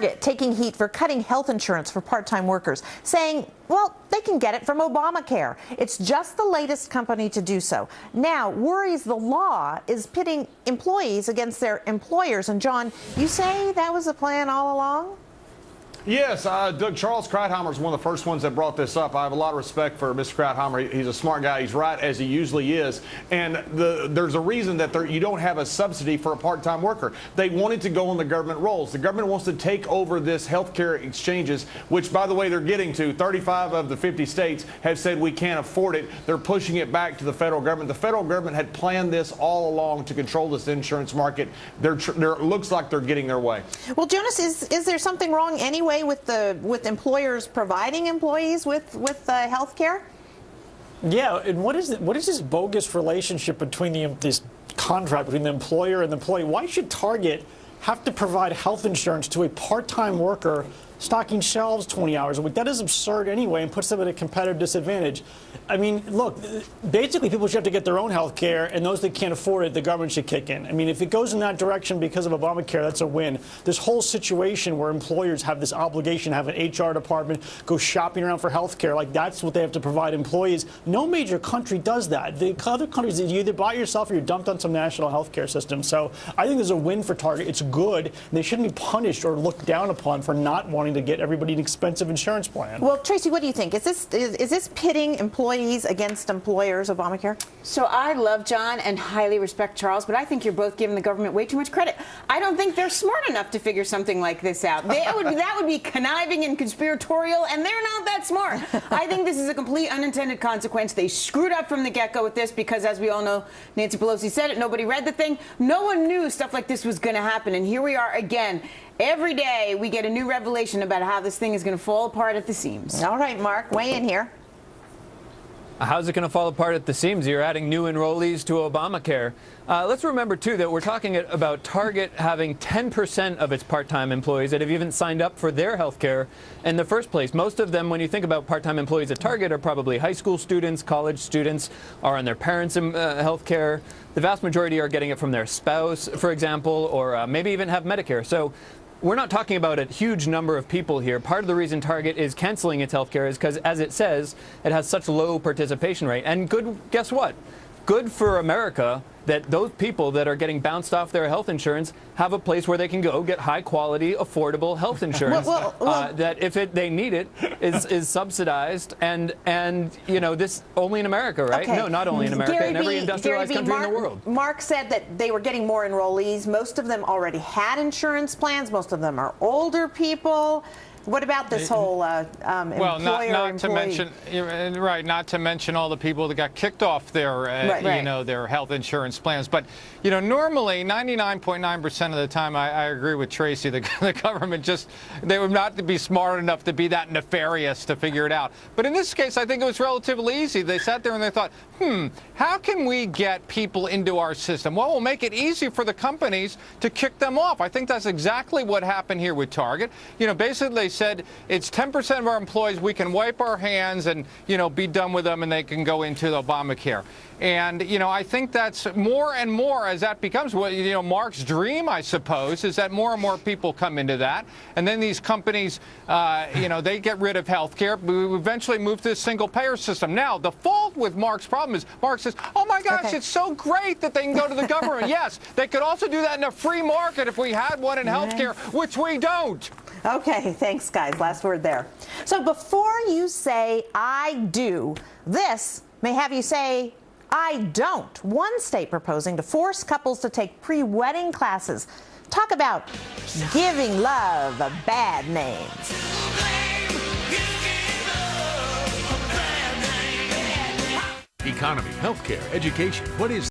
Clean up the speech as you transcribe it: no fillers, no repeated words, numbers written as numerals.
Target taking heat for cutting health insurance for part-time workers, saying, well, they can get it from Obamacare. It's just the latest company to do so. Now, worries the law is pitting employees against their employers. And John, you say that was the plan all along? Yes, Doug, Charles Krauthammer is one of the first ones that brought this up. I have a lot of respect for Mr. Krauthammer. He's a smart guy. He's right, as he usually is. And there's a reason that you don't have a subsidy for a part-time worker. They wanted to go on the government rolls. The government wants to take over this health care exchanges, which, by the way, they're getting to. 35 of the 50 states have said we can't afford it. They're pushing it back to the federal government. The federal government had planned this all along to control this insurance market. It looks like they're getting their way. Well, Jonas, is there something wrong anyway with employers providing employees with health care? Yeah, and what is this bogus relationship between this contract between the employer and the employee? Why should Target have to provide health insurance to a part-time worker stocking shelves 20 hours a week? That is absurd anyway and puts them at a competitive disadvantage. I mean, look, basically people should have to get their own health care, and those that can't afford it, the government should kick in. I mean, if it goes in that direction because of Obamacare, that's a win. This whole situation where employers have this obligation to have an HR department go shopping around for health care, like that's what they have to provide employees. No major country does that. The other countries, you either buy it yourself or you're dumped on some national health care system. So I think there's a win for Target. It's good. And they shouldn't be punished or looked down upon for not wanting to get everybody an expensive insurance plan. Well, Tracy, what do you think? Is this pitting employees against employers, Obamacare? So I love John and highly respect Charles, but I think you're both giving the government way too much credit. I don't think they're smart enough to figure something like this out. That would be conniving and conspiratorial, and they're not that smart. I think this is a complete unintended consequence. They screwed up from the get-go with this because, as we all know, Nancy Pelosi said it, nobody read the thing. No one knew stuff like this was going to happen, and here we are again. Every day we get a new revelation about how this thing is going to fall apart at the seams. All right, Mark, weigh in here. How's it going to fall apart at the seams? You're adding new enrollees to Obamacare. Let's remember, too, that we're talking about Target having 10% of its part-time employees that have even signed up for their health care in the first place. Most of them, when you think about part-time employees at Target, are probably high school students, college students, are on their parents' health care. The vast majority are getting it from their spouse, for example, or maybe even have Medicare. So we're not talking about a huge number of people here. Part of the reason Target is canceling its health care is because, as it says, it has such low participation rate. And guess what? Good for America that those people that are getting bounced off their health insurance have a place where they can go get high-quality, affordable health insurance that, if they need it, is subsidized. And you know, this only in America, right? Okay. No, not only in America, in every industrialized country in the world. Mark said that they were getting more enrollees. Most of them already had insurance plans. Most of them are older people. What about this whole well, not to mention, right? Not to mention all the people that got kicked off their, you know, their health insurance plans. But you know, normally, 99.9% of the time, I agree with Tracy. The government they would not be smart enough to be that nefarious to figure it out. But in this case, I think it was relatively easy. They sat there and they thought, how can we get people into our system? Well, we'll make it easy for the companies to kick them off. I think that's exactly what happened here with Target. You know, basically they said it's 10% of our employees, we can wipe our hands and, you know, be done with them and they can go into the Obamacare. And, you know, I think that's more and more as that becomes, you know, Mark's dream, I suppose, is that more and more people come into that. And then these companies, you know, they get rid of health care. We eventually move to the single-payer system. Now, the fault with Mark's problem is Mark says, oh, my gosh, it's so great that they can go to the government. Yes, they could also do that in a free market if we had one in health care, which we don't. Okay, thanks, guys. Last word there. So before you say, I do, this may have you say, I don't. One state proposing to force couples to take pre-wedding classes. Talk about giving love a bad name. Economy, healthcare, education. What is